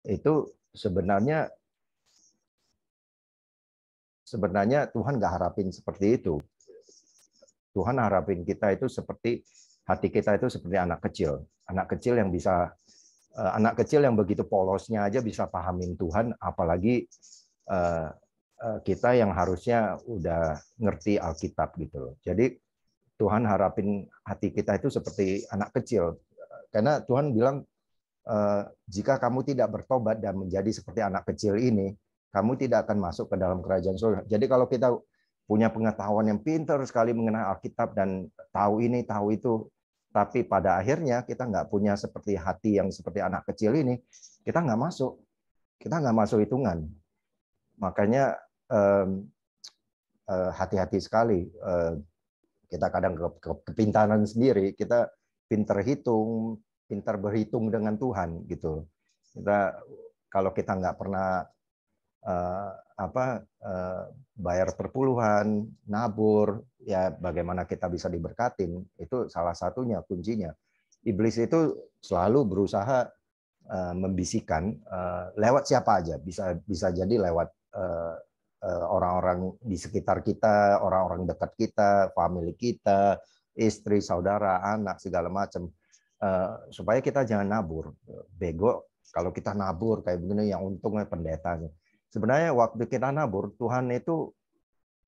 itu sebenarnya Tuhan nggak harapin seperti itu. Tuhan harapin kita itu seperti hati kita itu seperti anak kecil yang bisa anak kecil yang begitu polosnya aja bisa pahamin Tuhan, apalagi kita yang harusnya udah ngerti Alkitab gitu loh. Jadi Tuhan harapin hati kita itu seperti anak kecil, karena Tuhan bilang jika kamu tidak bertobat dan menjadi seperti anak kecil ini, kamu tidak akan masuk ke dalam kerajaan surga. Jadi kalau kita punya pengetahuan yang pintar sekali mengenai Alkitab dan tahu ini, tahu itu, tapi pada akhirnya kita nggak punya seperti hati yang seperti anak kecil ini, kita nggak masuk hitungan. Makanya hati-hati sekali. Kita kadang kepintaran sendiri, kita pintar berhitung dengan Tuhan gitu. Kalau kita nggak pernah bayar perpuluhan, nabur, ya bagaimana kita bisa diberkatin? Itu salah satunya kuncinya. Iblis itu selalu berusaha membisikkan lewat siapa aja, bisa jadi lewat orang-orang di sekitar kita, orang-orang dekat kita, family kita, istri, saudara, anak, segala macam, supaya kita jangan nabur. Bego kalau kita nabur kayak begini, yang untungnya pendetanya. Sebenarnya waktu kita nabur, Tuhan itu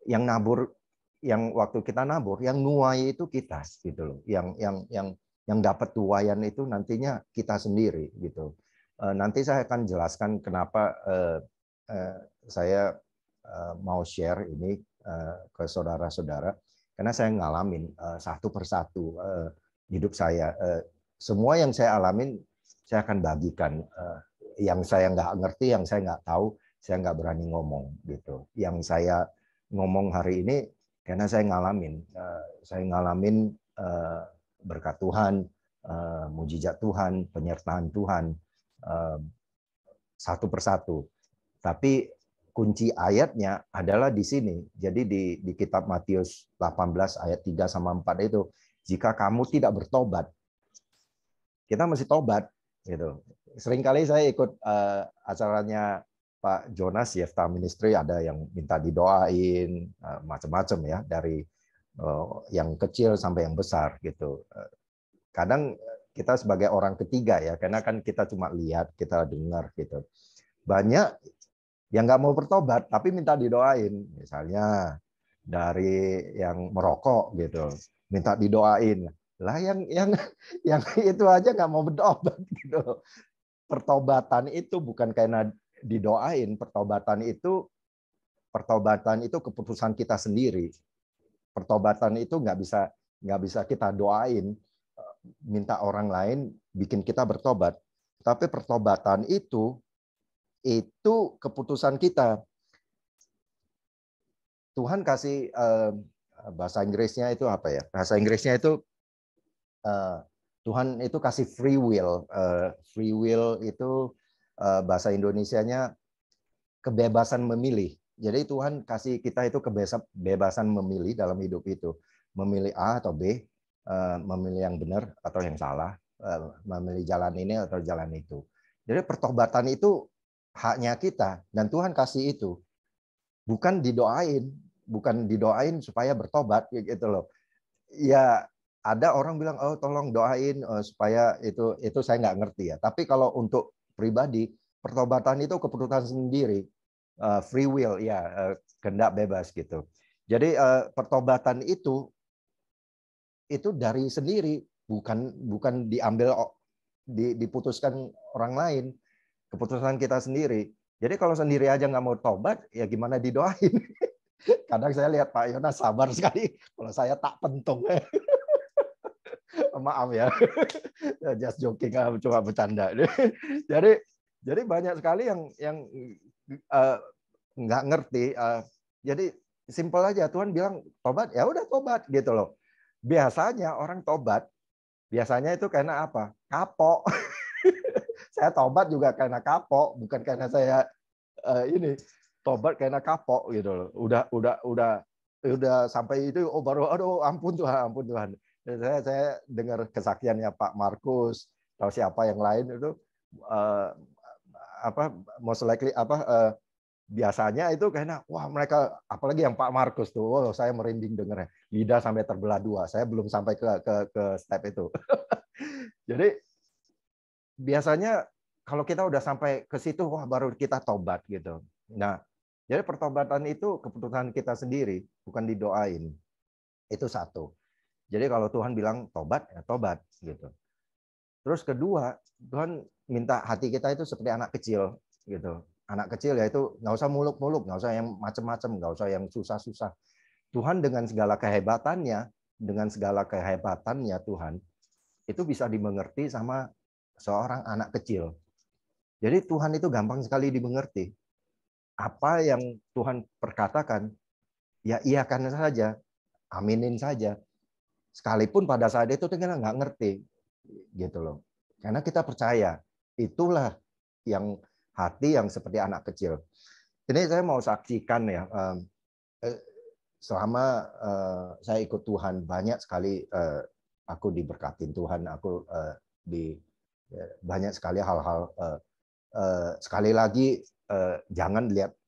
yang nabur, yang waktu kita nabur, yang nuai itu kita gitu loh. Yang dapat tuaian itu nantinya kita sendiri gitu. Nanti saya akan jelaskan kenapa saya mau share ini ke saudara-saudara, karena saya ngalamin satu persatu hidup saya. Semua yang saya alamin saya akan bagikan. Yang saya nggak ngerti, yang saya nggak tahu, saya nggak berani ngomong gitu. Yang saya ngomong hari ini karena saya ngalamin berkat Tuhan, mujizat Tuhan, penyertaan Tuhan satu persatu. Tapi kunci ayatnya adalah di sini. Jadi di kitab Matius 18 ayat 3 sama 4 itu, jika kamu tidak bertobat, kita mesti tobat gitu. Seringkali saya ikut acaranya Pak Jonas Yefta Ministry, ada yang minta didoain macam-macam ya, dari yang kecil sampai yang besar gitu. Kadang kita sebagai orang ketiga ya, karena kan kita cuma lihat, kita dengar gitu. Banyak yang nggak mau bertobat tapi minta didoain, misalnya dari yang merokok gitu, minta didoain lah, yang itu aja nggak mau bertobat gitu. Pertobatan itu bukan karena didoain, pertobatan itu keputusan kita sendiri. Pertobatan itu nggak bisa kita doain, minta orang lain bikin kita bertobat. Tapi pertobatan itu keputusan kita. Tuhan kasih bahasa Inggrisnya itu apa ya? Bahasa Inggrisnya itu Tuhan itu kasih free will. Free will itu bahasa Indonesianya kebebasan memilih. Jadi Tuhan kasih kita itu kebebasan memilih dalam hidup itu. Memilih A atau B, memilih yang benar atau yang salah, memilih jalan ini atau jalan itu. Jadi pertobatan itu haknya kita, dan Tuhan kasih itu. Bukan didoain supaya bertobat gitu loh. Ya, ada orang bilang, oh tolong doain supaya itu saya nggak ngerti ya. Tapi kalau untuk pribadi, pertobatan itu keputusan sendiri, free will ya, kehendak bebas gitu. Jadi pertobatan itu dari sendiri, bukan diambil, diputuskan orang lain, keputusan kita sendiri. Jadi kalau sendiri aja nggak mau tobat, ya gimana didoain? Kadang saya lihat Pak Yonas sabar sekali, kalau saya tak pentung. Maaf ya, just joking, cuma bercanda. Jadi banyak sekali yang nggak ngerti. Jadi simpel aja, Tuhan bilang tobat, ya udah tobat gitu loh. Biasanya orang tobat, biasanya itu karena apa? Kapok. Saya tobat juga karena kapok, bukan karena saya ini tobat karena kapok gitu loh. Udah sampai itu, oh baru aduh ampun Tuhan. Saya dengar kesaksiannya Pak Markus atau siapa yang lain itu most likely biasanya itu kayaknya wah mereka apalagi yang Pak Markus tuh, wow, saya merinding dengernya, lidah sampai terbelah dua. Saya belum sampai ke step itu. Jadi biasanya kalau kita udah sampai ke situ, wah baru kita tobat gitu. Nah, jadi pertobatan itu keputusan kita sendiri, bukan didoain. Itu satu. Jadi kalau Tuhan bilang tobat, ya tobat gitu. Terus kedua, Tuhan minta hati kita itu seperti anak kecil gitu. Anak kecil ya itu nggak usah muluk-muluk, nggak usah yang macam-macam, nggak usah yang susah-susah. Tuhan dengan segala kehebatannya Tuhan itu bisa dimengerti sama seorang anak kecil. Jadi Tuhan itu gampang sekali dimengerti. Apa yang Tuhan perkatakan, ya iyakan saja, aminin saja. Sekalipun pada saat itu kita nggak ngerti, gitu loh. Karena kita percaya, itulah yang hati yang seperti anak kecil. Ini saya mau saksikan ya, selama saya ikut Tuhan banyak sekali aku diberkatin Tuhan, aku banyak sekali hal-hal. Sekali lagi jangan lihat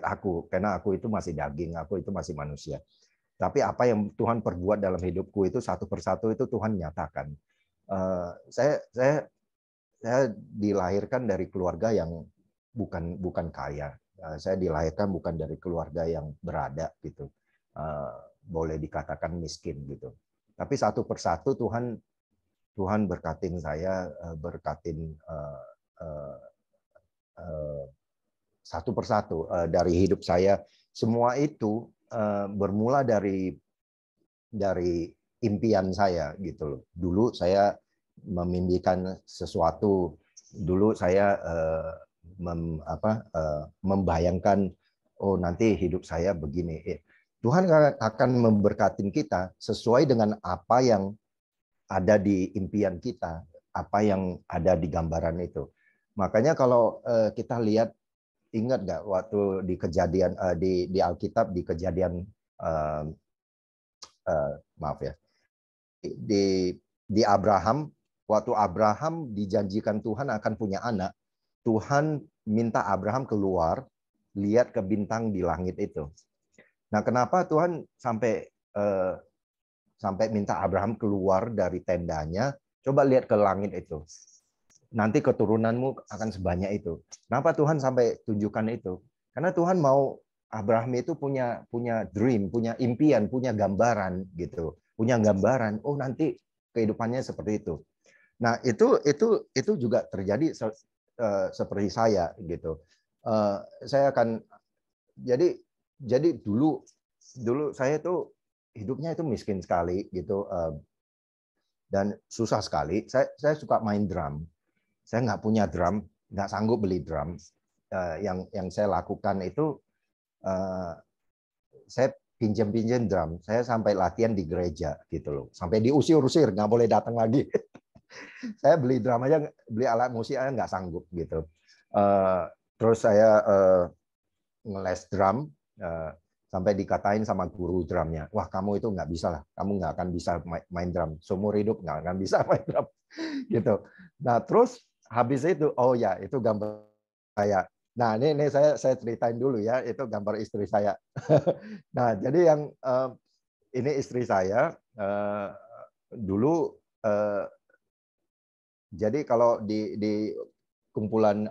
aku, karena aku itu masih daging, aku itu masih manusia. Tapi apa yang Tuhan perbuat dalam hidupku itu satu persatu itu Tuhan nyatakan. Saya dilahirkan dari keluarga yang bukan kaya. Saya dilahirkan bukan dari keluarga yang berada gitu. Boleh dikatakan miskin gitu. Tapi satu persatu Tuhan berkatin saya, berkatin satu persatu dari hidup saya. Semua itu bermula dari impian saya gitu loh. Dulu saya memimpikan sesuatu. Dulu saya membayangkan oh nanti hidup saya begini. Tuhan akan memberkatin kita sesuai dengan apa yang ada di impian kita, apa yang ada di gambaran itu. Makanya kalau kita lihat, ingat nggak waktu di kejadian di Alkitab, di kejadian maaf ya, di Abraham, waktu Abraham dijanjikan Tuhan akan punya anak, Tuhan minta Abraham keluar, lihat ke bintang di langit itu. Nah, kenapa Tuhan sampai minta Abraham keluar dari tendanya? Coba lihat ke langit itu. Nanti keturunanmu akan sebanyak itu. Kenapa Tuhan sampai tunjukkan itu? Karena Tuhan mau Abraham itu punya dream, punya impian, punya gambaran gitu. Punya gambaran, oh nanti kehidupannya seperti itu. Nah, itu juga terjadi seperti saya gitu. Saya akan jadi dulu saya itu hidupnya itu miskin sekali gitu, dan susah sekali. Saya suka main drum. Saya nggak punya drum, nggak sanggup beli drum. Yang saya lakukan itu saya pinjam drum. Saya sampai latihan di gereja gitu loh. Sampai diusir-usir, nggak boleh datang lagi. Saya beli drum aja, beli alat musik aja nggak sanggup gitu. Terus saya ngeles drum, sampai dikatain sama guru drumnya, wah kamu itu nggak bisa lah, kamu nggak akan bisa main drum, seumur hidup nggak akan bisa main drum gitu. Nah terus habis itu, oh ya itu gambar saya. Nah ini saya ceritain dulu ya, itu gambar istri saya. Nah jadi yang ini istri saya dulu. Jadi kalau di kumpulan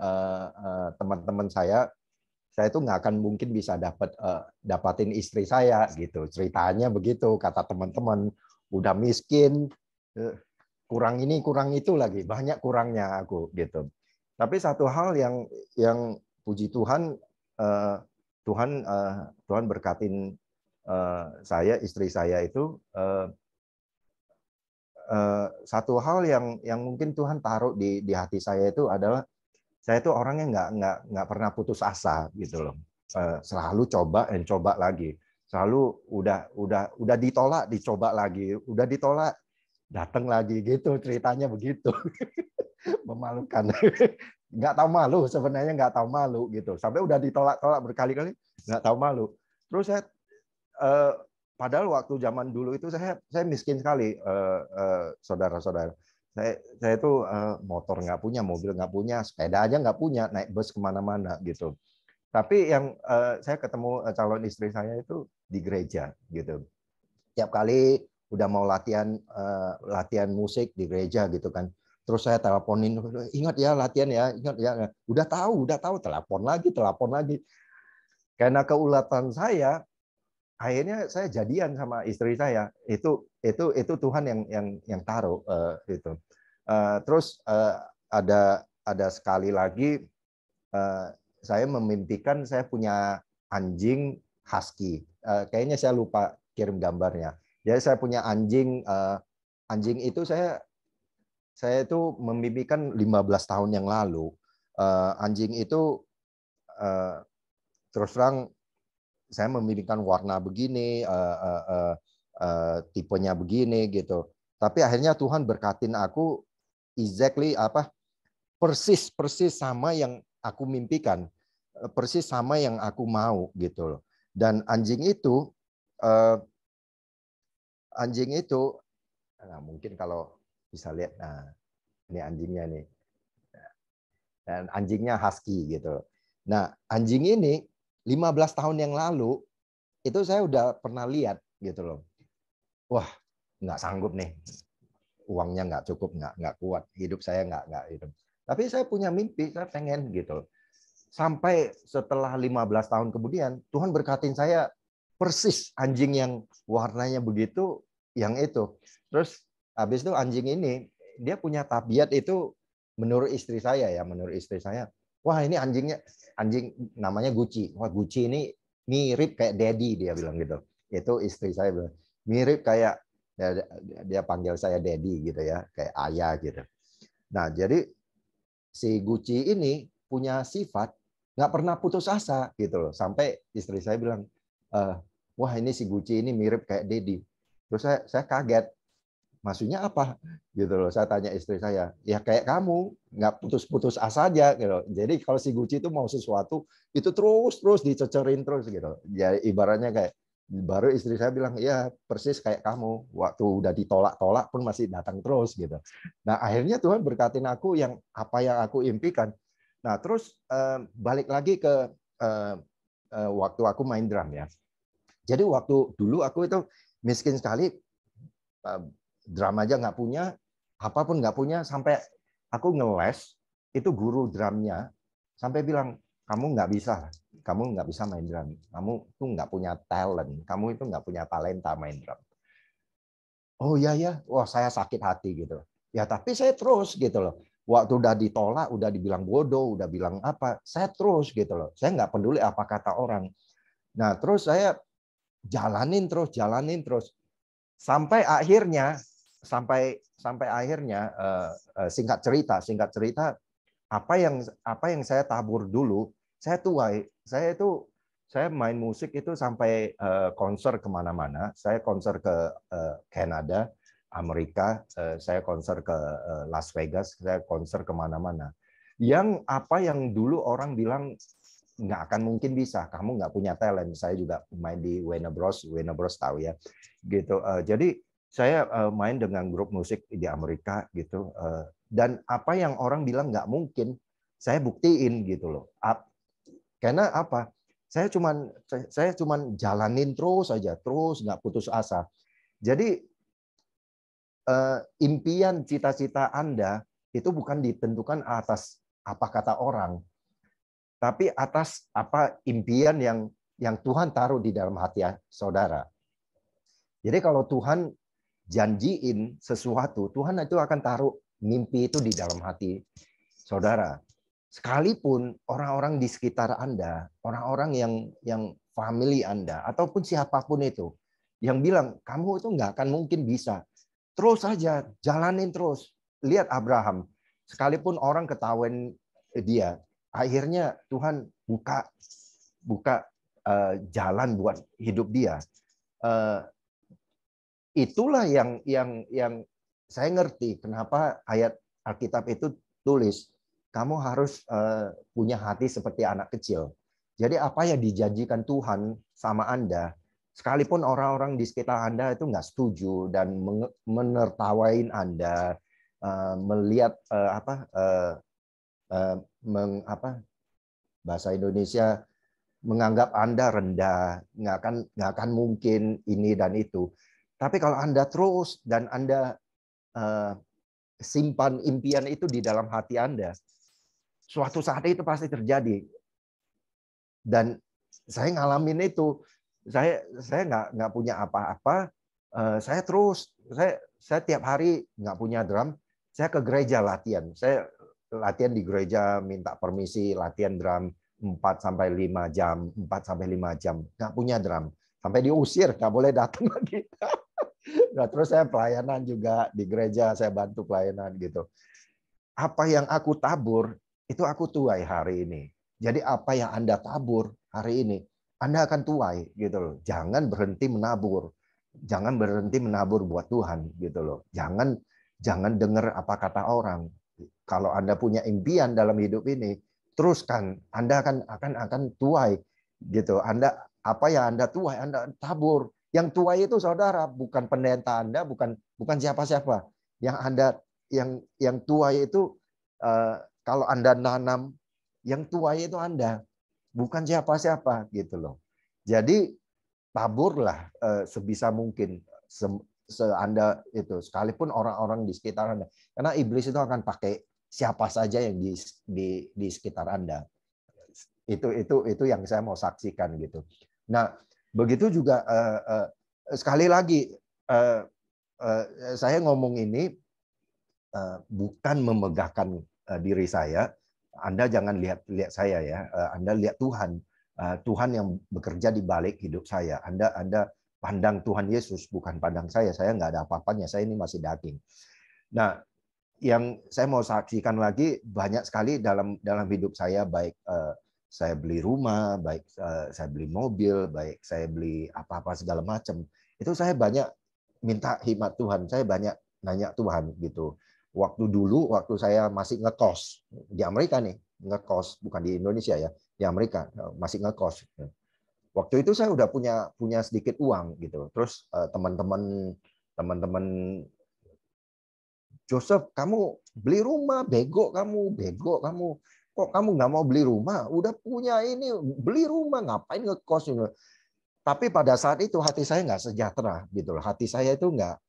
teman-teman saya itu nggak akan mungkin bisa dapatin istri saya gitu. Ceritanya begitu, kata teman-teman, udah miskin, kurang ini kurang itu lagi, banyak kurangnya aku gitu. Tapi satu hal yang puji Tuhan, Tuhan berkatin saya, istri saya itu satu hal yang mungkin Tuhan taruh di hati saya itu adalah saya itu orangnya nggak pernah putus asa gitu loh. Selalu coba lagi. Selalu udah ditolak, dicoba lagi, udah ditolak, datang lagi gitu, ceritanya begitu. Memalukan. Nggak tahu malu, sebenarnya nggak tahu malu gitu. Sampai udah ditolak-tolak berkali-kali, nggak tahu malu. Terus saya padahal waktu zaman dulu itu saya miskin sekali, saudara-saudara. Saya itu motor nggak punya, mobil nggak punya, sepeda aja nggak punya, naik bus kemana-mana gitu. Tapi yang saya ketemu calon istri saya itu di gereja gitu. Tiap kali udah mau latihan musik di gereja gitu kan. Terus saya teleponin, ingat ya latihan ya, ingat ya. Udah tahu, telepon lagi. Karena keulatan saya, akhirnya saya jadian sama istri saya. Itu Tuhan yang taruh itu. Terus ada sekali lagi saya memimpikan saya punya anjing husky. Kayaknya saya lupa kirim gambarnya. Jadi saya punya anjing itu saya itu memimpikan 15 tahun yang lalu. Anjing itu terus terang saya memimpikan warna begini, tipenya begini gitu. Tapi akhirnya Tuhan berkatin aku exactly persis sama yang aku mimpikan, persis sama yang aku mau gitu loh. Dan anjing itu nah mungkin kalau bisa lihat, nah ini anjingnya nih, dan anjingnya husky gitu. Nah anjing ini 15 tahun yang lalu itu saya udah pernah lihat gitu loh. Wah nggak sanggup nih, uangnya nggak cukup, nggak kuat, hidup saya nggak hidup. Tapi saya punya mimpi, saya pengen gitu. Sampai setelah 15 tahun kemudian, Tuhan berkatin saya persis anjing yang warnanya begitu, yang itu. Terus habis itu anjing ini, dia punya tabiat itu menurut istri saya ya, wah ini anjing namanya Gucci. Wah Gucci ini mirip kayak Daddy, dia bilang gitu. Itu istri saya bilang, mirip kayak, dia panggil saya Daddy gitu ya, kayak ayah gitu. Nah jadi si Gucci ini punya sifat nggak pernah putus asa gitu loh, sampai istri saya bilang, wah ini si Gucci ini mirip kayak Dedi. Terus saya kaget, maksudnya apa gitu loh. Saya tanya istri saya, ya kayak kamu nggak putus asa aja gitu. Jadi kalau si Gucci itu mau sesuatu itu terus dicecerin terus gitu. Ya ibaratnya kayak, baru istri saya bilang, ya persis kayak kamu, waktu udah ditolak pun masih datang terus gitu. Nah akhirnya Tuhan berkatin aku yang apa yang aku impikan. Nah terus balik lagi ke waktu aku main drum ya. Jadi waktu dulu aku itu miskin sekali, drum aja nggak punya, apapun nggak punya, sampai aku ngeles, itu guru drumnya sampai bilang, kamu nggak bisa main drum, kamu tuh nggak punya talent, kamu itu nggak punya talenta main drum. Oh iya ya, wah saya sakit hati gitu. Ya tapi saya terus gitu loh. Waktu udah ditolak, udah dibilang bodoh, udah bilang apa, saya terus gitu loh. Saya nggak peduli apa kata orang. Nah terus saya jalanin terus sampai akhirnya singkat cerita apa yang saya tabur dulu saya tuai. Saya main musik itu sampai konser kemana-mana. Saya konser ke Kanada, Amerika, saya konser ke Las Vegas, saya konser kemana-mana. Yang apa yang dulu orang bilang nggak akan mungkin bisa, kamu nggak punya talent. Saya juga main di Warner Bros tahu ya, gitu. Jadi saya main dengan grup musik di Amerika gitu. Dan apa yang orang bilang nggak mungkin, saya buktiin gitu loh. Karena apa? Saya cuman jalanin terus aja, terus nggak putus asa. Jadi impian, cita-cita Anda itu bukan ditentukan atas apa kata orang, tapi atas apa impian yang Tuhan taruh di dalam hati saudara. Jadi kalau Tuhan janjiin sesuatu, Tuhan itu akan taruh mimpi itu di dalam hati saudara. Sekalipun orang-orang di sekitar Anda, orang-orang yang family Anda, ataupun siapapun itu, yang bilang, kamu itu nggak akan mungkin bisa. Terus saja, jalanin terus. Lihat Abraham, sekalipun orang ketahuan dia, akhirnya Tuhan buka jalan buat hidup dia. Itulah yang saya ngerti kenapa ayat Alkitab itu tulis, kamu harus punya hati seperti anak kecil. Jadi apa yang dijanjikan Tuhan sama Anda, sekalipun orang-orang di sekitar Anda itu nggak setuju dan menertawain Anda, melihat bahasa Indonesia, menganggap Anda rendah, nggak akan mungkin ini dan itu. Tapi kalau Anda terus dan Anda simpan impian itu di dalam hati Anda, suatu saat itu pasti terjadi. Dan saya ngalamin itu. Saya nggak punya apa-apa. Saya tiap hari nggak punya drum. Saya ke gereja latihan. Saya latihan di gereja, minta permisi latihan drum 4-5 jam, 4-5 jam, nggak punya drum, sampai diusir, nggak boleh datang lagi. Nah, terus saya pelayanan juga di gereja, saya bantu pelayanan gitu. Apa yang aku tabur itu aku tuai hari ini. Jadi apa yang Anda tabur hari ini, Anda akan tuai gitu loh. Jangan berhenti menabur, jangan berhenti menabur buat Tuhan gitu loh. Jangan dengar apa kata orang. Kalau Anda punya impian dalam hidup ini, teruskan. Anda akan tuai gitu. Anda apa yang Anda tuai, Anda tabur. Yang tuai itu saudara, bukan pendeta Anda, bukan siapa-siapa. Yang tuai itu kalau Anda nanam, yang tuai itu Anda, bukan siapa-siapa gitu loh. Jadi taburlah sebisa mungkin Anda itu, sekalipun orang-orang di sekitar Anda, karena iblis itu akan pakai siapa saja yang di sekitar Anda. Itu yang saya mau saksikan gitu. Nah, begitu juga sekali lagi saya ngomong ini bukan memegahkan diri saya. Anda jangan lihat saya ya. Anda lihat Tuhan. Tuhan yang bekerja di balik hidup saya. Anda pandang Tuhan Yesus, bukan pandang saya. Saya nggak ada apa-apanya. Saya ini masih daging. Nah, yang saya mau saksikan lagi, banyak sekali dalam hidup saya, baik saya beli rumah, baik saya beli mobil, baik saya beli apa-apa segala macam. Itu saya banyak minta hikmat Tuhan. Saya banyak nanya Tuhan gitu. Waktu saya masih ngekos di Amerika nih, ngekos bukan di Indonesia ya, di Amerika masih ngekos. Waktu itu saya udah punya sedikit uang gitu. Terus teman-teman Joseph, kamu beli rumah, bego kamu. Kok kamu nggak mau beli rumah? Udah punya ini, beli rumah, ngapain ngekos? Tapi pada saat itu hati saya nggak sejahtera gitu loh. Hati saya itu nggak.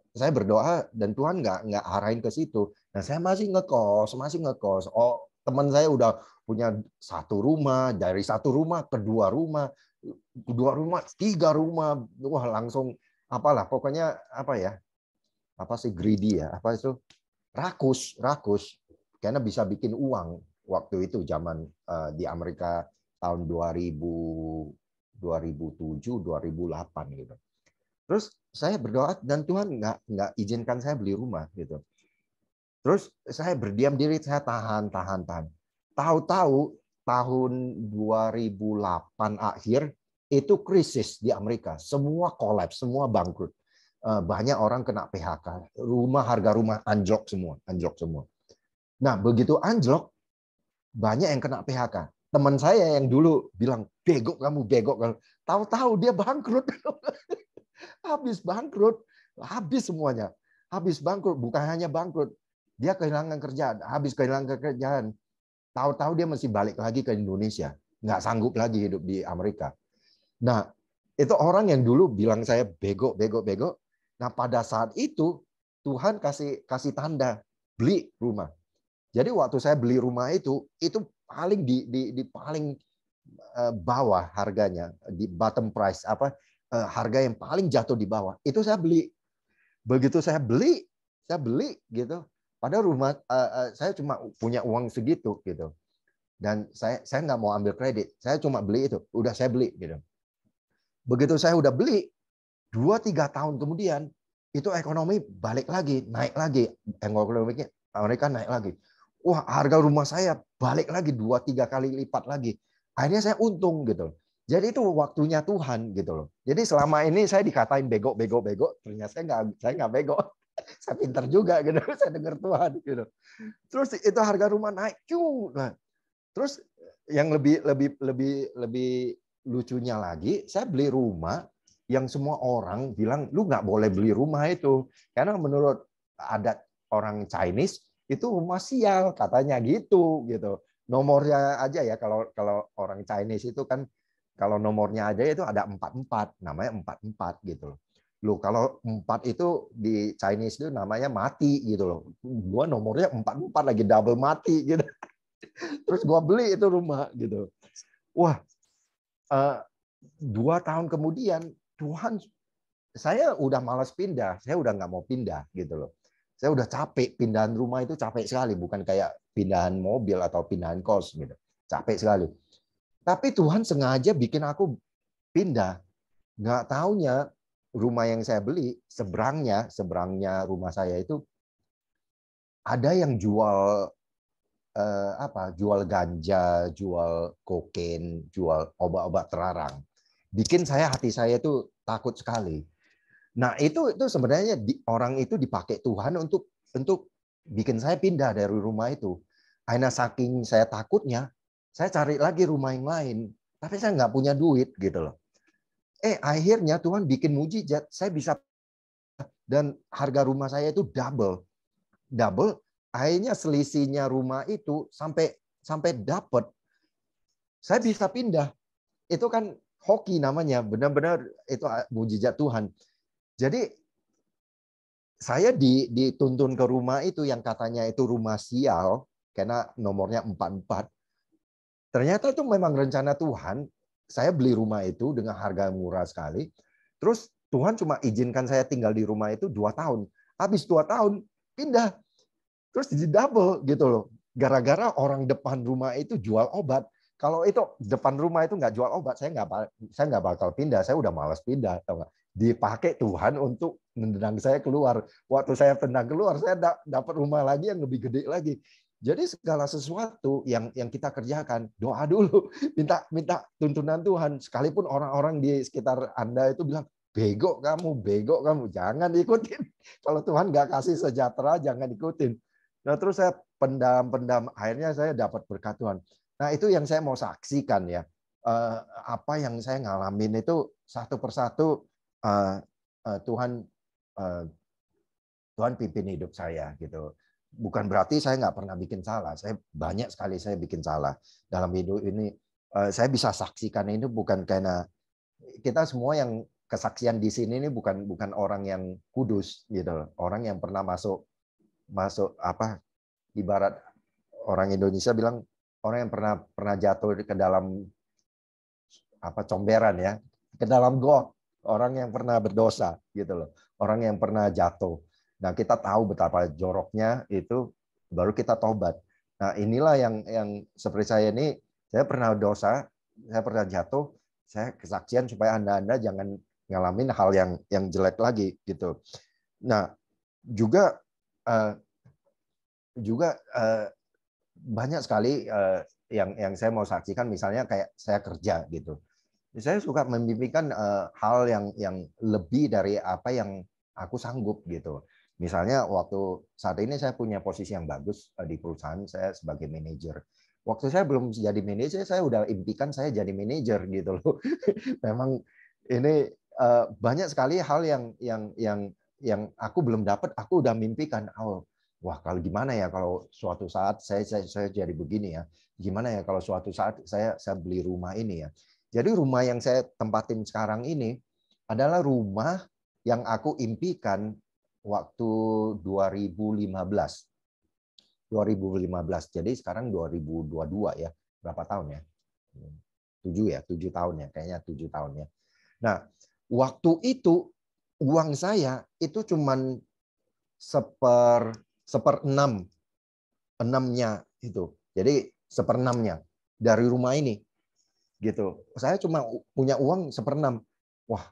Saya berdoa dan Tuhan nggak arahin ke situ. Nah, saya masih ngekos. Oh, teman saya udah punya satu rumah, dari satu rumah ke dua rumah, 3 rumah. Wah, langsung apalah, pokoknya apa ya? Apa sih greedy ya? Apa itu? Rakus. Karena bisa bikin uang waktu itu zaman di Amerika tahun 2007, 2008 gitu. Terus saya berdoa dan Tuhan nggak izinkan saya beli rumah gitu. Terus saya berdiam diri, saya tahan. Tahu-tahu tahun 2008 akhir itu krisis di Amerika, semua kolaps, semua bangkrut. Banyak orang kena PHK, harga rumah anjlok semua. Nah, begitu anjlok, banyak yang kena PHK. Teman saya yang dulu bilang, bego kamu. Tahu-tahu dia bangkrut. Habis bangkrut, habis semuanya. Habis bangkrut, bukan hanya bangkrut. Dia kehilangan kerjaan, habis kehilangan kerjaan. Tahu-tahu dia mesti balik lagi ke Indonesia. Nggak sanggup lagi hidup di Amerika. Nah, itu orang yang dulu bilang saya bego. Nah, pada saat itu, Tuhan kasih tanda, beli rumah. Jadi waktu saya beli rumah itu paling di paling bawah harganya, di bottom price, harga yang paling jatuh di bawah. Itu saya beli. Begitu saya beli gitu. Padahal rumah saya cuma punya uang segitu gitu. Dan saya nggak mau ambil kredit. Saya cuma beli itu. Udah saya beli gitu. Begitu saya udah beli, 2-3 tahun kemudian itu ekonomi balik lagi, naik lagi. Ekonomi Amerika naik lagi. Wah, harga rumah saya balik lagi 2-3 kali lipat lagi. Akhirnya saya untung gitu. Jadi itu waktunya Tuhan gitu loh. Jadi selama ini saya dikatain bego. Ternyata saya nggak bego. Saya pintar juga gitu. Saya dengar Tuhan gitu. Terus itu harga rumah naik. Nah, terus yang lebih lucunya lagi, saya beli rumah yang semua orang bilang lu nggak boleh beli rumah itu karena menurut adat orang Chinese itu rumah sial katanya gitu. Nomornya aja ya, kalau orang Chinese itu kan kalau nomornya aja itu ada 44, namanya 44 gitu loh. Loh, kalau 4 itu di Chinese itu namanya mati gitu loh. Gua nomornya 44 lagi double mati gitu. Terus gua beli itu rumah gitu. Wah, 2 tahun kemudian Tuhan, saya udah malas pindah, saya udah nggak mau pindah gitu loh. Saya udah capek, pindahan rumah itu capek sekali, bukan kayak pindahan mobil atau pindahan kos gitu. Capek sekali. Tapi Tuhan sengaja bikin aku pindah. Nggak taunya rumah yang saya beli seberangnya rumah saya itu ada yang jual jual ganja, jual kokain, jual obat-obat terlarang. Bikin hati saya itu takut sekali. Nah, itu sebenarnya orang itu dipakai Tuhan untuk bikin saya pindah dari rumah itu. Karena saking saya takutnya, saya cari lagi rumah yang lain, tapi saya nggak punya duit gitu loh. Akhirnya Tuhan bikin mujizat, saya bisa, dan harga rumah saya itu double. Akhirnya selisihnya rumah itu sampai dapat, saya bisa pindah. Itu kan hoki namanya, benar-benar itu mujizat Tuhan. Jadi saya dituntun ke rumah itu yang katanya itu rumah sial karena nomornya 44. Ternyata itu memang rencana Tuhan. Saya beli rumah itu dengan harga murah sekali. Terus Tuhan cuma izinkan saya tinggal di rumah itu 2 tahun. Habis 2 tahun pindah. Terus jadi double gitu loh. Gara-gara orang depan rumah itu jual obat. Kalau itu depan rumah itu nggak jual obat, saya nggak bakal pindah. Saya udah malas pindah. Dipakai Tuhan untuk mendang saya keluar. Waktu saya tendang keluar, saya dapat rumah lagi yang lebih gede lagi. Jadi segala sesuatu yang kita kerjakan, doa dulu, minta tuntunan Tuhan. Sekalipun orang-orang di sekitar Anda itu bilang, bego kamu, jangan ikutin. Kalau Tuhan nggak kasih sejahtera, jangan ikutin. Nah, terus saya pendam, akhirnya saya dapat berkat Tuhan. Nah, itu yang saya mau saksikan ya. Apa yang saya ngalamin itu satu persatu Tuhan pimpin hidup saya gitu. Bukan berarti saya nggak pernah bikin salah. Saya banyak sekali saya bikin salah dalam hidup ini. Saya bisa saksikan ini bukan karena kita semua yang kesaksian di sini ini bukan orang yang kudus gitu. Orang yang pernah masuk ibarat orang Indonesia bilang orang yang pernah jatuh ke dalam comberan ya, ke dalam got, orang yang pernah berdosa gitu loh. Orang yang pernah jatuh. Nah, kita tahu betapa joroknya itu, baru kita tobat. Nah, inilah yang seperti saya ini, saya pernah dosa, saya pernah jatuh, saya kesaksian supaya Anda jangan ngalamin hal yang jelek lagi gitu. Nah, juga banyak sekali yang saya mau saksikan, misalnya kayak saya kerja gitu. Saya suka memimpikan hal yang lebih dari apa yang aku sanggup gitu. Misalnya waktu saat ini saya punya posisi yang bagus di perusahaan saya sebagai manajer. Waktu saya belum jadi manajer, saya udah impikan saya jadi manajer gitu loh. Memang ini banyak sekali hal yang aku belum dapat, aku udah mimpikan. Wah, kalau gimana ya kalau suatu saat saya jadi begini ya. Gimana ya kalau suatu saat saya beli rumah ini ya. Jadi rumah yang saya tempatin sekarang ini adalah rumah yang aku impikan waktu 2015. 2015. Jadi sekarang 2022 ya. Berapa tahun ya? 7 tahun ya. Kayaknya 7 tahun ya. Nah, waktu itu uang saya itu cuman seperenamnya itu. Jadi seperenamnya dari rumah ini. Gitu. Saya cuma punya uang seperenam. Wah,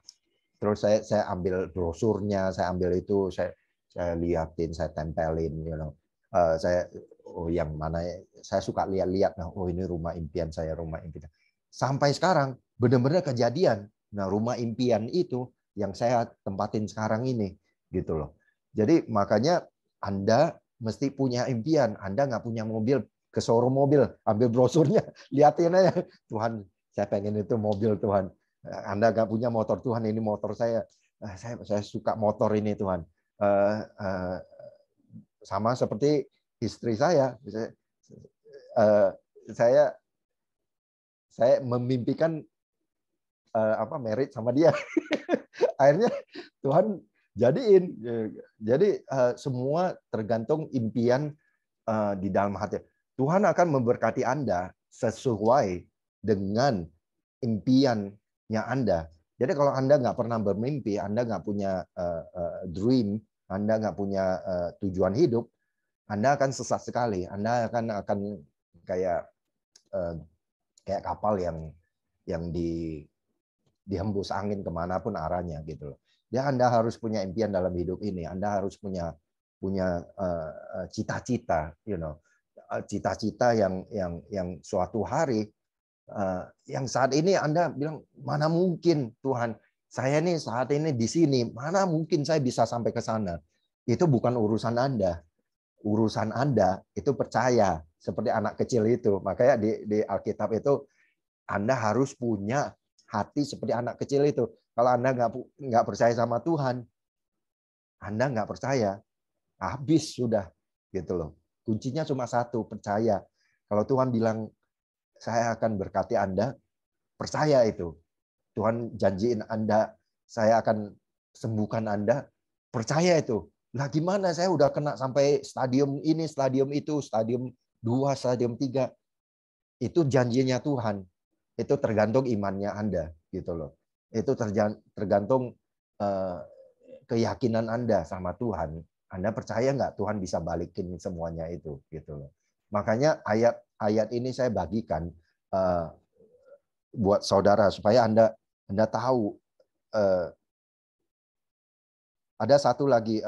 terus saya ambil brosurnya, saya ambil itu, saya liatin, saya tempelin, saya yang mana saya suka lihat-lihat. Nah, ini rumah impian saya, rumah impian. Sampai sekarang benar-benar kejadian. Nah, rumah impian itu yang saya tempatin sekarang ini, gitu loh. Jadi makanya Anda mesti punya impian. Anda nggak punya mobil, ke showroom mobil, ambil brosurnya, liatin aja. Tuhan, saya pengen itu mobil Tuhan. Anda nggak punya motor, Tuhan ini motor saya. Saya suka motor ini Tuhan. sama seperti istri saya. Saya memimpikan married sama dia. Akhirnya Tuhan jadiin. Jadi semua tergantung impian di dalam hati. Tuhan akan memberkati Anda sesuai dengan impiannya Anda. Jadi kalau Anda nggak pernah bermimpi, Anda nggak punya dream, Anda nggak punya tujuan hidup, Anda akan sesat sekali. Anda akan kayak kapal yang dihembus angin kemanapun arahnya gitu loh. Ya Anda harus punya impian dalam hidup ini. Anda harus punya cita-cita, cita-cita yang suatu hari yang saat ini Anda bilang mana mungkin Tuhan, saya nih saat ini di sini, mana mungkin saya bisa sampai ke sana. Itu bukan urusan Anda. Urusan Anda itu percaya seperti anak kecil itu. Makanya di Alkitab itu Anda harus punya hati seperti anak kecil itu. Kalau Anda nggak percaya sama Tuhan, Anda nggak percaya, habis sudah gitu loh. Kuncinya cuma satu, percaya. Kalau Tuhan bilang saya akan berkati Anda, percaya itu. Tuhan janjiin Anda, saya akan sembuhkan Anda, percaya itu. Nah gimana saya udah kena sampai stadium ini, stadium itu, stadium 2, stadium 3. Itu janjinya Tuhan. Itu tergantung imannya Anda gitu loh. Itu tergantung keyakinan Anda sama Tuhan. Anda percaya nggak Tuhan bisa balikin semuanya itu gitu loh. Makanya ayat ini saya bagikan buat saudara supaya Anda tahu. Ada satu lagi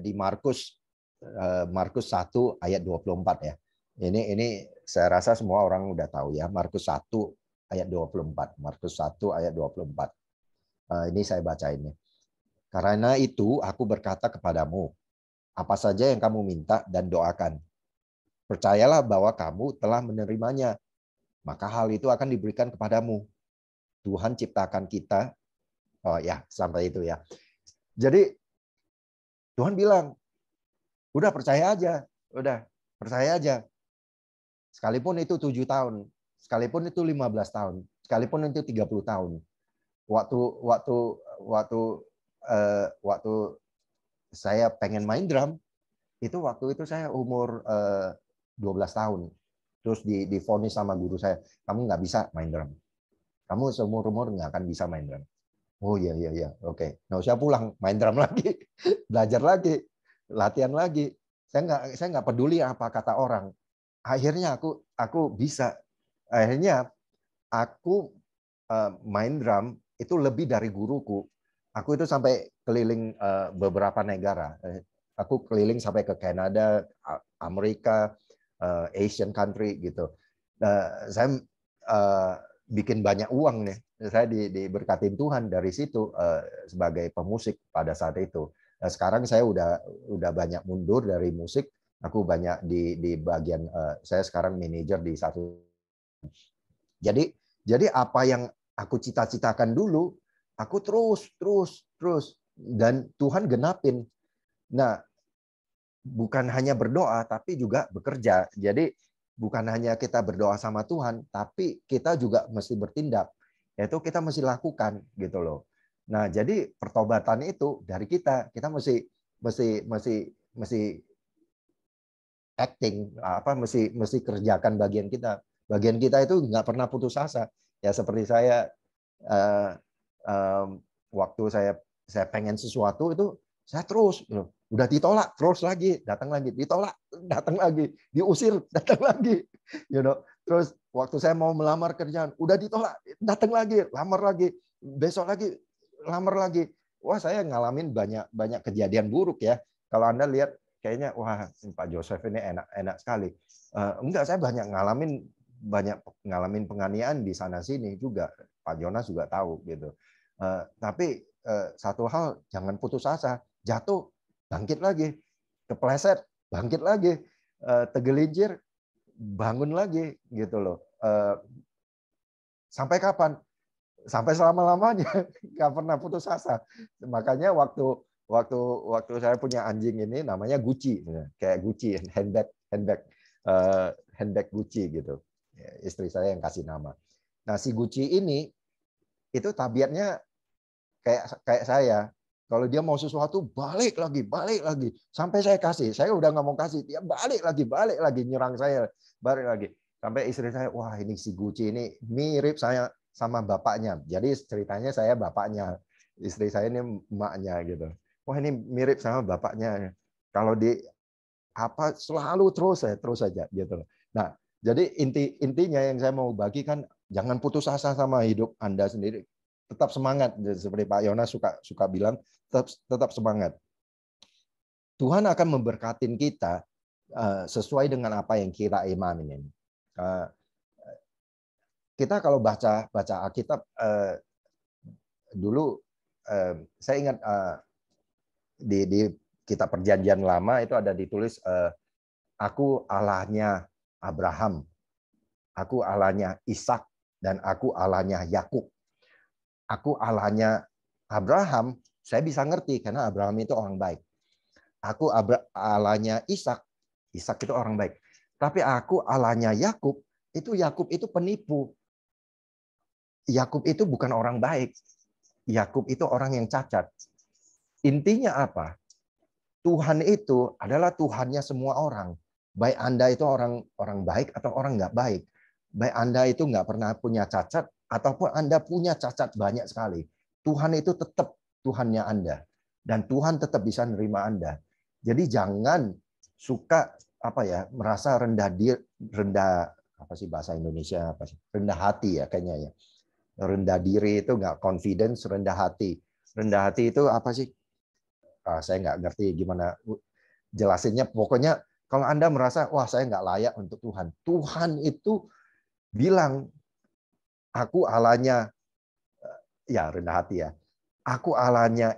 di Markus 1 ayat 24 ya. Ini saya rasa semua orang udah tahu ya. Markus 1 ayat 24. Markus 1 ayat 24. Ini saya baca ini. Karena itu aku berkata kepadamu, apa saja yang kamu minta dan doakan, percayalah bahwa kamu telah menerimanya, maka hal itu akan diberikan kepadamu. Tuhan ciptakan kita. Oh ya, sampai itu ya. Jadi Tuhan bilang, udah percaya aja, udah percaya aja. Sekalipun itu 7 tahun, sekalipun itu 15 tahun, sekalipun itu 30 tahun. Waktu saya pengen main drum, waktu itu saya umur 12 tahun. Terus divonis sama guru saya, kamu nggak bisa main drum. Kamu seumur-umur nggak akan bisa main drum. Oh iya, oke. Nah, saya pulang main drum lagi, belajar lagi, latihan lagi. Saya nggak peduli apa kata orang. Akhirnya aku bisa. Akhirnya aku main drum itu lebih dari guruku. Aku itu sampai keliling beberapa negara. Aku keliling sampai ke Kanada, Amerika, Asian country gitu. Saya bikin banyak uang nih. Saya diberkatin Tuhan dari situ sebagai pemusik pada saat itu. Sekarang saya udah banyak mundur dari musik. Aku banyak di bagian saya sekarang manajer di satu. Jadi apa yang aku cita-citakan dulu, aku terus dan Tuhan genapin. Nah, bukan hanya berdoa tapi juga bekerja. Jadi bukan hanya kita berdoa sama Tuhan, tapi kita juga mesti bertindak. Yaitu kita mesti lakukan gitu loh. Nah, jadi pertobatan itu dari kita mesti acting, mesti kerjakan bagian kita. Bagian kita itu nggak pernah putus asa. Ya seperti saya waktu saya pengen sesuatu itu saya terus udah ditolak terus lagi datang lagi, ditolak datang lagi, diusir datang lagi, terus waktu saya mau melamar kerjaan udah ditolak datang lagi, lamar lagi, besok lagi lamar lagi. Wah, saya ngalamin banyak kejadian buruk ya. Kalau Anda lihat kayaknya wah Pak Joseph ini enak sekali. Enggak, saya banyak ngalamin penganiayaan di sana sini juga. Pak Jonas juga tahu gitu. Tapi satu hal, jangan putus asa. Jatuh, bangkit lagi. Kepleset, bangkit lagi. Tergelincir, bangun lagi gitu loh. Sampai kapan? Sampai selama-lamanya. Nggak pernah putus asa. Makanya waktu waktu saya punya anjing ini namanya Gucci, kayak Gucci, handbag Gucci gitu. Istri saya yang kasih nama. Nah, si Gucci ini itu tabiatnya kayak saya. Kalau dia mau sesuatu balik lagi sampai saya kasih. Saya udah nggak mau kasih, dia balik lagi nyerang saya, balik lagi. Sampai istri saya, wah ini si Gucci ini mirip saya sama bapaknya. Jadi ceritanya saya bapaknya, istri saya ini emaknya gitu. Wah ini mirip sama bapaknya. Kalau di apa selalu terus saja gitu. Nah, jadi intinya yang saya mau bagikan, jangan putus asa sama hidup Anda sendiri. Tetap semangat, seperti Pak Yonas suka bilang, tetap semangat. Tuhan akan memberkatin kita sesuai dengan apa yang kita imanin. Kita kalau baca Alkitab dulu, saya ingat di kitab Perjanjian Lama itu ada ditulis, aku Allahnya Abraham, aku Allahnya Ishak, dan aku Allahnya Yakub. Aku Allahnya Abraham, saya bisa ngerti karena Abraham itu orang baik. Aku Allahnya Ishak, Ishak itu orang baik. Tapi aku Allahnya Yakub itu penipu. Yakub itu bukan orang baik. Yakub itu orang yang cacat. Intinya apa? Tuhan itu adalah Tuhannya semua orang. Baik Anda itu orang baik atau orang nggak baik. Baik Anda itu nggak pernah punya cacat ataupun Anda punya cacat banyak sekali. Tuhan itu tetap Tuhannya Anda. Dan Tuhan tetap bisa nerima Anda. Jadi jangan suka merasa rendah apa sih bahasa Indonesia apa sih? Rendah hati ya kayaknya ya. Rendah diri itu nggak confidence, rendah hati. Rendah hati itu apa sih? Saya nggak ngerti gimana jelasinnya. Pokoknya kalau Anda merasa, wah saya nggak layak untuk Tuhan. Tuhan itu bilang, aku Allahnya, ya rendah hati ya. Aku Allahnya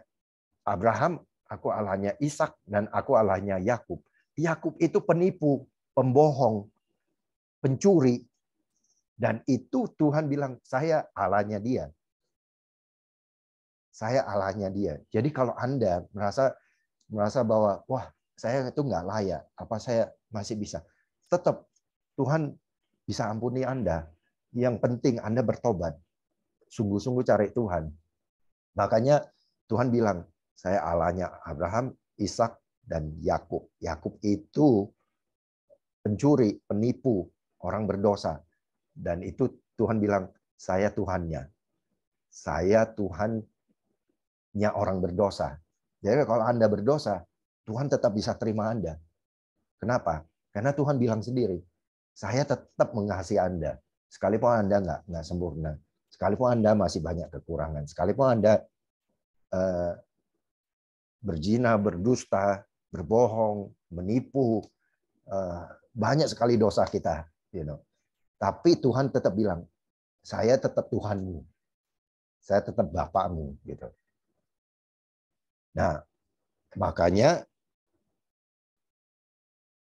Abraham, aku Allahnya Ishak, dan aku Allahnya Yakub. Yakub itu penipu, pembohong, pencuri. Dan itu Tuhan bilang, saya Allahnya dia. Saya Allahnya dia. Jadi kalau Anda merasa bahwa, wah saya itu nggak layak, apa saya masih bisa. Tetap Tuhan bisa ampuni Anda. Yang penting Anda bertobat. Sungguh-sungguh cari Tuhan. Makanya Tuhan bilang, saya Allahnya Abraham, Ishak, dan Yakub. Yakub itu pencuri, penipu, orang berdosa. Dan itu Tuhan bilang, saya Tuhannya. Saya Tuhannya orang berdosa. Jadi kalau Anda berdosa, Tuhan tetap bisa terima Anda. Kenapa? Karena Tuhan bilang sendiri, saya tetap mengasihi Anda. Sekalipun Anda nggak sempurna. Sekalipun Anda masih banyak kekurangan. Sekalipun Anda berzina, berdusta, berbohong, menipu, banyak sekali dosa kita. Tapi Tuhan tetap bilang, saya tetap Tuhanmu. Saya tetap Bapakmu. Gitu. Nah, makanya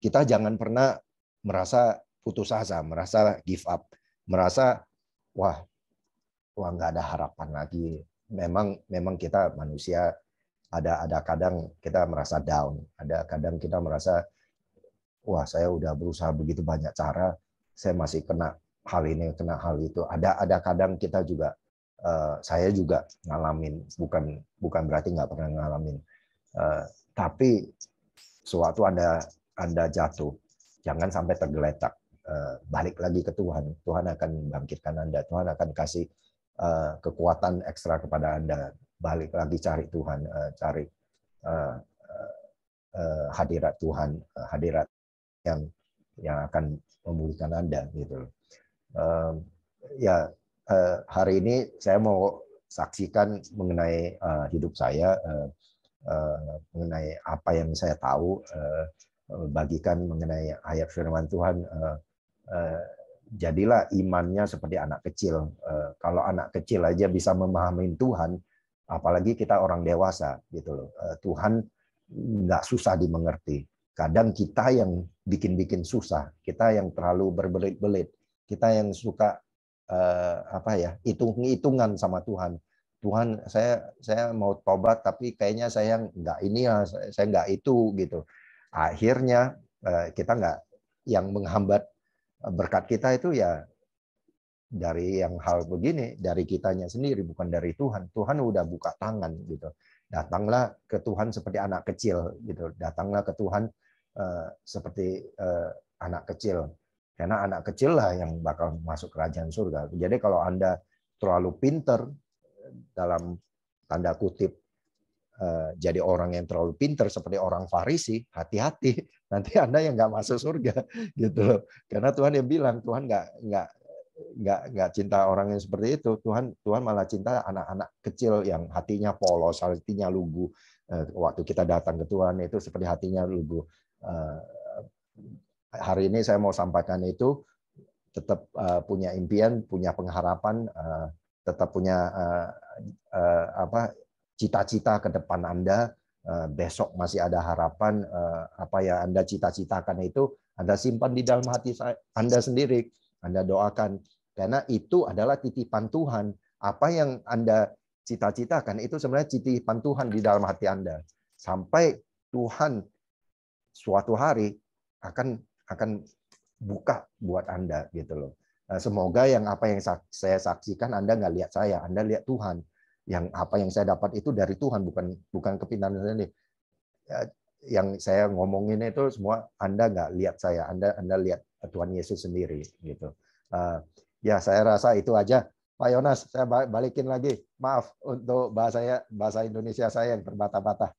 kita jangan pernah merasa putus asa, merasa give up, merasa wah nggak ada harapan lagi. Memang kita manusia, ada kadang kita merasa down, ada kadang kita merasa wah saya udah berusaha begitu banyak cara, saya masih kena hal ini, kena hal itu. Ada kadang kita juga, saya juga ngalamin, bukan berarti nggak pernah ngalamin. Tapi sewaktu Anda jatuh, jangan sampai tergeletak. Balik lagi ke Tuhan. Tuhan akan membangkitkan Anda. Tuhan akan kasih kekuatan ekstra kepada Anda. Balik lagi cari Tuhan, cari hadirat Tuhan, hadirat yang akan memulihkan Anda. Gitu. Hari ini saya mau saksikan mengenai hidup saya, mengenai apa yang saya tahu, bagikan mengenai ayat firman Tuhan. Jadilah imannya seperti anak kecil. Kalau anak kecil aja bisa memahami Tuhan, apalagi kita orang dewasa, gitu loh. Tuhan nggak susah dimengerti. Kadang kita yang bikin susah, kita yang terlalu berbelit-belit, kita yang suka hitung-hitungan sama Tuhan. Tuhan, saya mau tobat tapi kayaknya saya nggak ini ya, saya nggak itu gitu. Akhirnya kita nggak, yang menghambat berkat kita itu ya dari yang hal begini, dari kitanya sendiri, bukan dari Tuhan. Tuhan udah buka tangan gitu. Datanglah ke Tuhan seperti anak kecil gitu. Datanglah ke Tuhan seperti anak kecil. Karena anak kecil lah yang bakal masuk kerajaan surga. Jadi kalau Anda terlalu pinter, dalam tanda kutip, jadi orang yang terlalu pinter seperti orang Farisi, hati-hati, nanti Anda yang nggak masuk surga gitu loh. Karena Tuhan yang bilang, Tuhan nggak cinta orang yang seperti itu. Tuhan malah cinta anak-anak kecil yang hatinya polos, hatinya lugu. Waktu kita datang ke Tuhan itu seperti hatinya lugu. Hari ini saya mau sampaikan itu, tetap punya impian, punya pengharapan, tetap punya cita-cita ke depan Anda. Besok masih ada harapan. Apa yang Anda cita-citakan itu Anda simpan di dalam hati Anda sendiri. Anda doakan, karena itu adalah titipan Tuhan. Apa yang Anda cita-citakan itu sebenarnya titipan Tuhan di dalam hati Anda. Sampai Tuhan suatu hari akan buka buat Anda gitu loh. Semoga yang apa yang saya saksikan Anda nggak lihat saya, Anda lihat Tuhan. Yang apa yang saya dapat itu dari Tuhan, bukan kepintaran sendiri. Yang saya ngomongin itu semua Anda nggak lihat saya, Anda lihat Tuhan Yesus sendiri gitu. Ya saya rasa itu aja. Pak Yonas, saya balikin lagi. Maaf untuk bahasa Indonesia saya yang terbata-bata.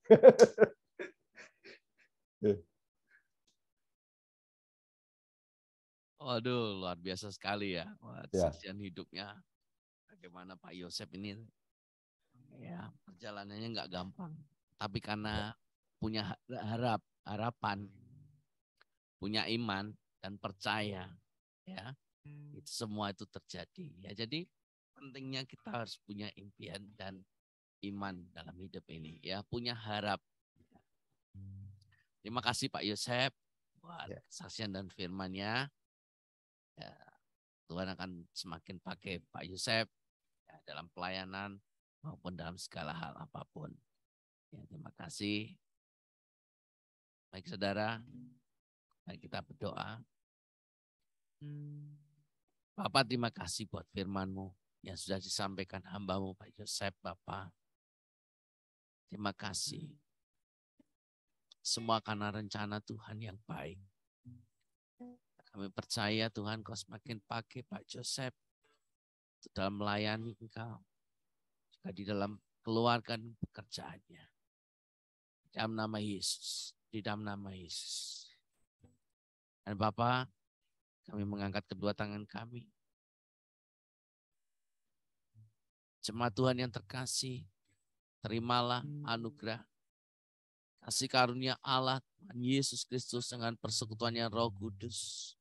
Waduh, luar biasa sekali ya. Kesaksian hidupnya. Bagaimana Pak Yosef ini, ya perjalanannya nggak gampang. Tapi karena punya harapan, punya iman dan percaya, ya itu semua itu terjadi. Ya jadi pentingnya kita harus punya impian dan iman dalam hidup ini. Ya punya harap. Terima kasih Pak Yosef buat kesaksian dan firman-Nya. Ya, Tuhan akan semakin pakai Pak Yosef ya, dalam pelayanan maupun dalam segala hal apapun. Ya, terima kasih. Baik saudara, mari kita berdoa. Bapak, terima kasih buat firman-Mu yang sudah disampaikan hamba-Mu Pak Yosef, Bapak. Terima kasih. Semua karena rencana Tuhan yang baik. Kami percaya Tuhan Kau semakin pakai Pak Yosef dalam melayani Engkau. Juga di dalam keluarga dan pekerjaannya. Di dalam nama Yesus. Di dalam nama Yesus. Dan Bapak, kami mengangkat kedua tangan kami. Jemaat Tuhan yang terkasih, terimalah anugerah kasih karunia Allah Tuhan Yesus Kristus dengan persekutuannya Roh Kudus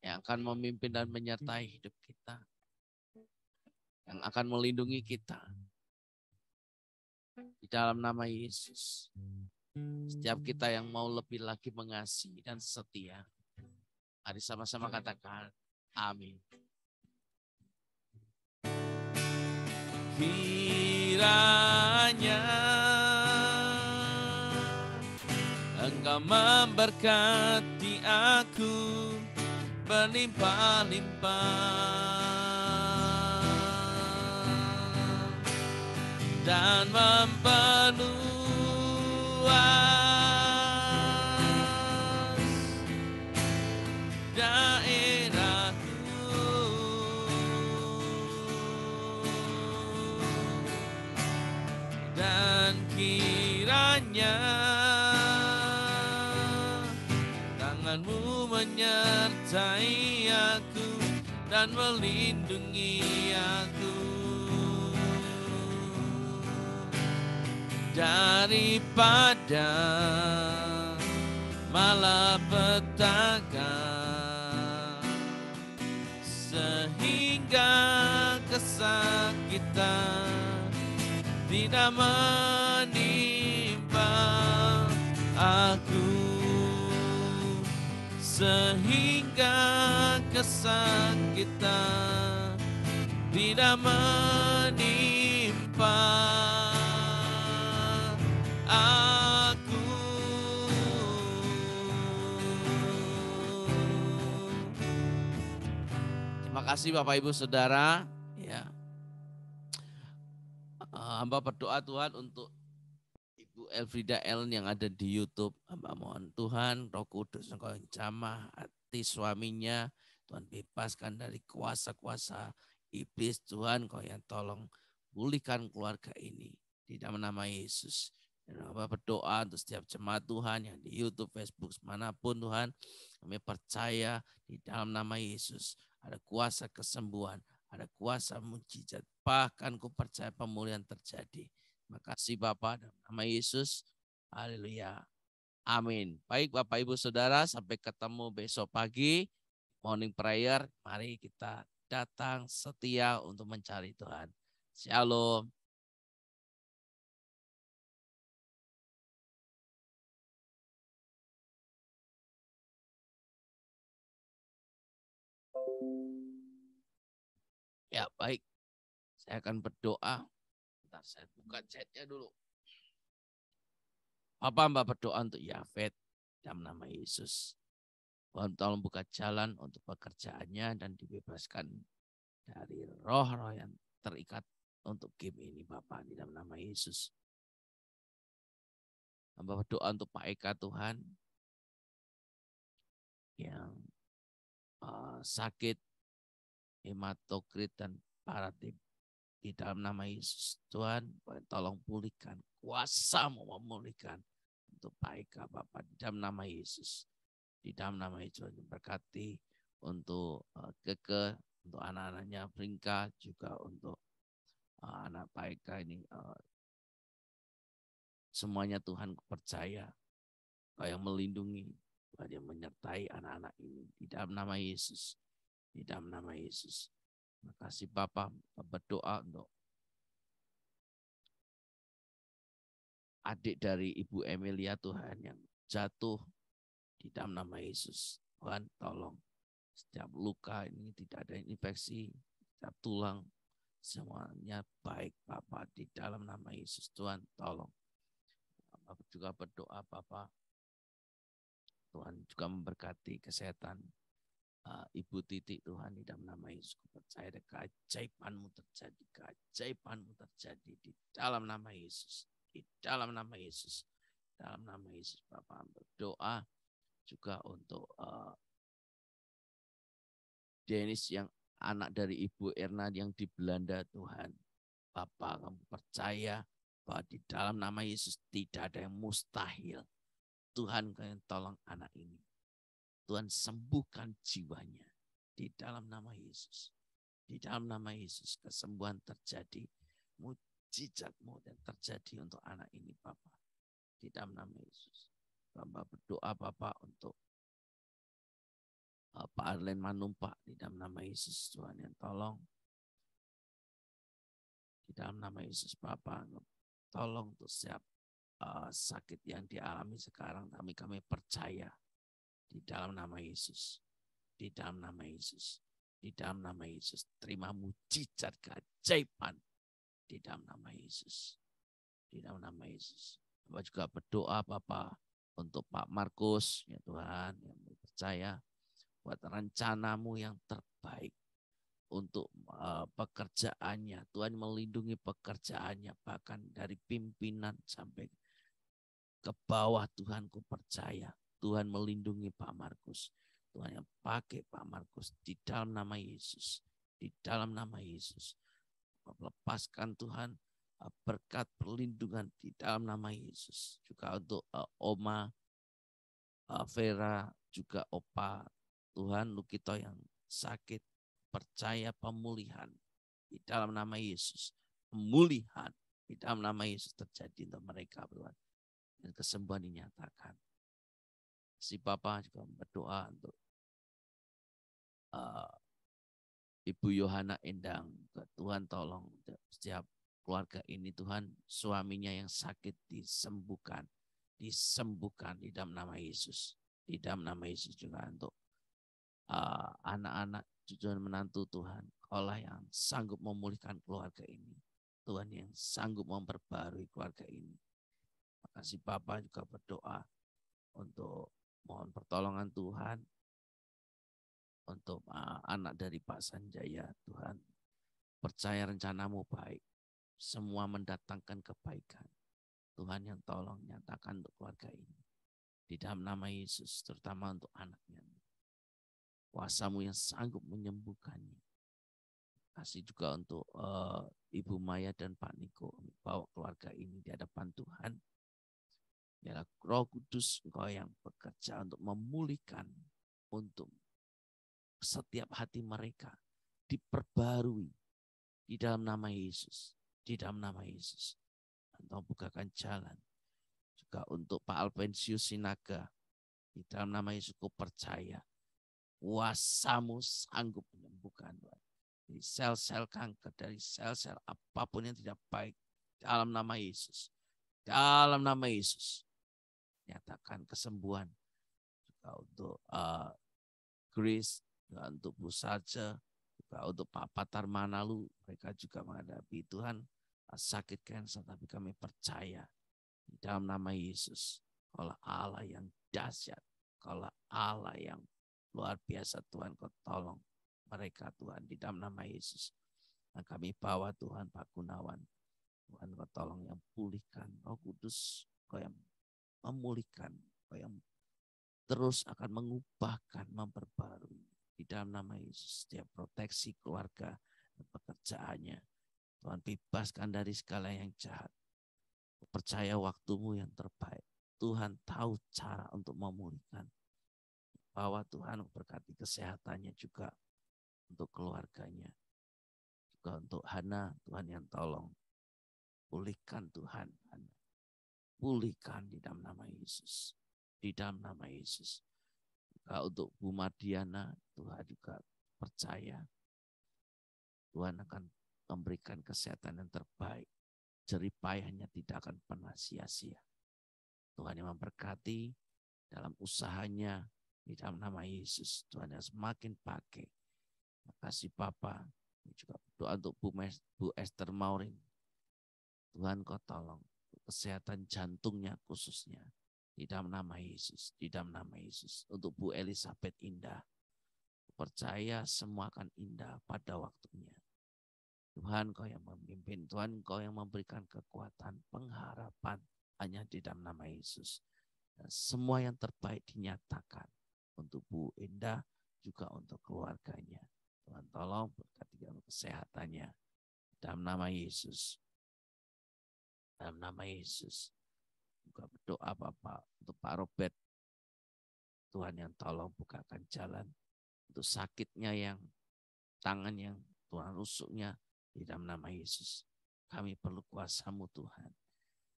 yang akan memimpin dan menyertai hidup kita, yang akan melindungi kita di dalam nama Yesus. Setiap kita yang mau lebih lagi mengasihi dan setia, mari sama-sama katakan amin. Kiranya Engkau memberkati aku berlimpah-limpah dan memperluas daerahku, dan kiranya tangan-Mu menyertai aku dan melindungi aku daripada malapetaka, sehingga kesakitan tidak menimpa aku, sehingga kesakitan tidak menimpa aku. Terima kasih Bapak Ibu Saudara. Ya, hamba berdoa Tuhan untuk Ibu Elfrida Ellen yang ada di YouTube. Hamba mohon Tuhan, Roh Kudus Engkau yang jamah hati suaminya. Tuhan bebaskan dari kuasa-kuasa iblis. Tuhan Engkau yang tolong pulihkan keluarga ini di dalam nama Yesus. Dan hamba berdoa untuk setiap jemaat Tuhan yang di YouTube, Facebook, manapun Tuhan. Kami percaya di dalam nama Yesus ada kuasa kesembuhan, ada kuasa mujizat. Bahkan ku percaya pemulihan terjadi. Terima kasih Bapak dalam nama Yesus. Haleluya. Amin. Baik Bapak Ibu Saudara, sampai ketemu besok pagi. Morning prayer. Mari kita datang setia untuk mencari Tuhan. Shalom. Ya baik. Saya akan berdoa. Bentar, saya buka chatnya dulu. Bapak Mbak berdoa untuk Yafet dalam nama Yesus. Tuhan tolong buka jalan untuk pekerjaannya dan dibebaskan dari roh-roh yang terikat untuk game ini Bapak di dalam nama Yesus. Hamba berdoa untuk Pak Eka Tuhan yang sakit hematokrit dan paratim di dalam nama Yesus. Tuhan tolong pulihkan, kuasa mau memulihkan untuk Pak Eka Bapak di dalam nama Yesus. Di dalam nama Yesus berkati untuk Keke, untuk anak-anaknya Bringka, juga untuk anak Pak Eka ini. Semuanya Tuhan percaya Kau yang melindungi, Tuhan yang menyertai anak-anak ini di dalam nama Yesus. Di dalam nama Yesus. Terima kasih Bapak, berdoa untuk adik dari Ibu Emilia Tuhan yang jatuh di dalam nama Yesus. Tuhan tolong setiap luka ini tidak ada infeksi, setiap tulang semuanya baik Bapak di dalam nama Yesus. Tuhan tolong. Bapak juga berdoa Bapak, Tuhan juga memberkati kesehatan Ibu Titik Tuhan di dalam nama Yesus. Ku percaya ada keajaibanmu terjadi, keajaibanmu terjadi di dalam nama Yesus, di dalam nama Yesus, dalam nama Yesus. Bapak berdoa juga untuk Dennis yang anak dari Ibu Erna yang di Belanda Tuhan. Bapak kamu percaya bahwa di dalam nama Yesus tidak ada yang mustahil. Tuhan kalian tolong anak ini. Tuhan sembuhkan jiwanya di dalam nama Yesus. Di dalam nama Yesus kesembuhan terjadi. Mujizat-Mu dan terjadi untuk anak ini Bapak. Di dalam nama Yesus. Bapak berdoa Bapak untuk Pak Arlen Manumpak di dalam nama Yesus. Tuhan yang tolong. Di dalam nama Yesus Bapak. Tolong untuk setiap sakit yang dialami sekarang. Kami percaya. Di dalam nama Yesus. Di dalam nama Yesus. Di dalam nama Yesus. Terima mujizat keajaiban. Di dalam nama Yesus. Di dalam nama Yesus. Bapak juga berdoa Bapak untuk Pak Markus. Ya Tuhan yang percaya. Buat rencanamu yang terbaik. Untuk pekerjaannya. Tuhan melindungi pekerjaannya. Bahkan dari pimpinan sampai ke bawah Tuhan ku percaya. Tuhan melindungi Pak Markus. Tuhan yang pakai Pak Markus di dalam nama Yesus. Di dalam nama Yesus. Lepaskan Tuhan berkat perlindungan di dalam nama Yesus. Juga untuk Oma Vera, juga Opa Tuhan Lukito yang sakit. Percaya pemulihan di dalam nama Yesus. Pemulihan di dalam nama Yesus terjadi untuk mereka Tuhan. Dan kesembuhan dinyatakan. Si Bapak juga berdoa untuk Ibu Yohana Endang. Tuhan tolong setiap keluarga ini Tuhan, suaminya yang sakit disembuhkan. Disembuhkan di dalam nama Yesus. Di dalam nama Yesus juga untuk anak-anak cucu dan menantu Tuhan. Kaulah yang sanggup memulihkan keluarga ini. Tuhan yang sanggup memperbarui keluarga ini. Makasih Bapa juga berdoa untuk mohon pertolongan Tuhan. Untuk anak dari Pak Sanjaya, Tuhan. Percaya rencanamu baik. Semua mendatangkan kebaikan. Tuhan yang tolong nyatakan untuk keluarga ini. Di dalam nama Yesus, terutama untuk anaknya. Kuasamu yang sanggup menyembuhkannya. Kasih juga untuk Ibu Maya dan Pak Niko. Bawa keluarga ini di hadapan Tuhan. Biarlah Roh Kudus Engkau yang bekerja untuk memulihkan. Untuk setiap hati mereka diperbarui. Di dalam nama Yesus. Di dalam nama Yesus. Engkau bukakan jalan. Juga untuk Pak Alpensius Sinaga. Di dalam nama Yesus ku percaya. Kuasamu sanggup menyembuhkan Tuhan. Dari sel-sel kanker, dari sel-sel apapun yang tidak baik. Dalam nama Yesus. Dalam nama Yesus. Nyatakan kesembuhan. Juga untuk Grace, juga untuk Bu Saja, juga untuk Pak Patar Manalu. Mereka juga menghadapi Tuhan sakit kanker, tapi kami percaya. Di dalam nama Yesus. Kaulah Allah yang dahsyat. Kaulah Allah yang luar biasa Tuhan, kau tolong mereka Tuhan di dalam nama Yesus. Nah, kami bawa Tuhan Pak Gunawan. Tuhan kau tolong yang pulihkan. Roh Kudus kau yang memulihkan. Kau yang terus akan mengubahkan, memperbarui. Di dalam nama Yesus. Setiap proteksi keluarga dan pekerjaannya. Tuhan bebaskan dari segala yang jahat. Percaya waktumu yang terbaik. Tuhan tahu cara untuk memulihkan. Bahwa Tuhan berkati kesehatannya juga untuk keluarganya. Juga untuk Hana, Tuhan yang tolong. Pulihkan Tuhan, Hana. Pulihkan di dalam nama Yesus. Di dalam nama Yesus. Juga untuk Bu Mardiana, Tuhan juga percaya. Tuhan akan memberikan kesehatan yang terbaik. Jeripayahnya tidak akan pernah sia-sia. Tuhan yang memberkati dalam usahanya. Di dalam nama Yesus, Tuhan yang semakin pakai. Terima kasih Bapa. Juga berdoa untuk Bu Esther Maurin. Tuhan kau tolong. Kesehatan jantungnya khususnya. Di dalam nama Yesus. Di dalam nama Yesus. Untuk Bu Elizabeth Indah. Percaya semua akan indah pada waktunya. Tuhan kau yang memimpin. Tuhan kau yang memberikan kekuatan, pengharapan. Hanya di dalam nama Yesus. Dan semua yang terbaik dinyatakan. Untuk Bu Indah, juga untuk keluarganya. Tuhan tolong berkati dalam kesehatannya. Dalam nama Yesus. Dalam nama Yesus. Juga berdoa Bapak untuk Pak Robert. Tuhan yang tolong bukakan jalan. Untuk sakitnya yang, tangan yang Tuhan rusuknya. Di dalam nama Yesus. Kami perlu kuasa-Mu Tuhan.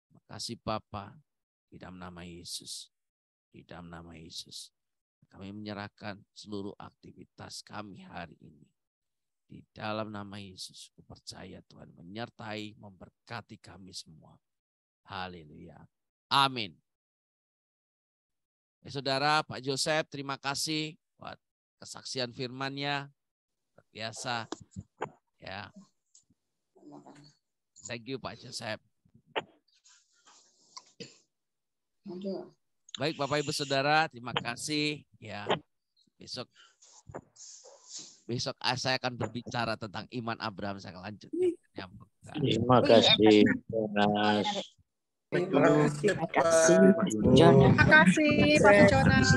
Terima kasih Bapak. Di dalam nama Yesus. Di dalam nama Yesus. Kami menyerahkan seluruh aktivitas kami hari ini. Di dalam nama Yesus, ku percaya Tuhan menyertai, memberkati kami semua. Haleluya. Amin. Saudara, Pak Joseph, terima kasih buat kesaksian firman-Nya. Biasa. Ya. Thank you, Pak Joseph. Baik Bapak Ibu Saudara, terima kasih ya. Besok saya akan berbicara tentang iman Abraham. Saya akan lanjut. Terima kasih, Jonas. Terima kasih, Pak Jonas.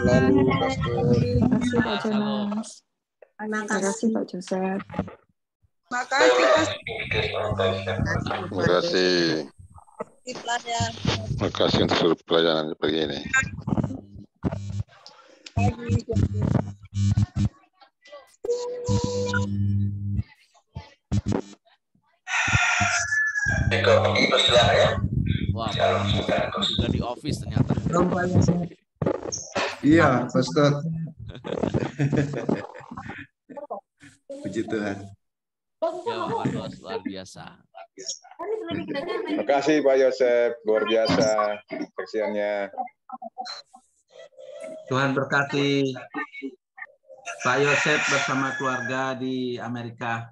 Terima kasih, Pak Joseph. Terima kasih, Pak. Terima kasih. Terima kasih untuk seluruh pelajanan pagi ini. Wah, juga di office ternyata. Iya, Pastor. Puji Tuhan. Ya, Pak, luar biasa. Terima kasih Pak Yosef, luar biasa kesaksiannya. Tuhan berkati. Pak Yosef bersama keluarga di Amerika.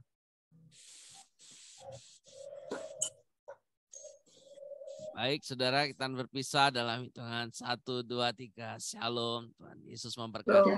Baik, saudara, kita berpisah dalam hitungan 1, 2, 3. Shalom. Tuhan Yesus memberkati.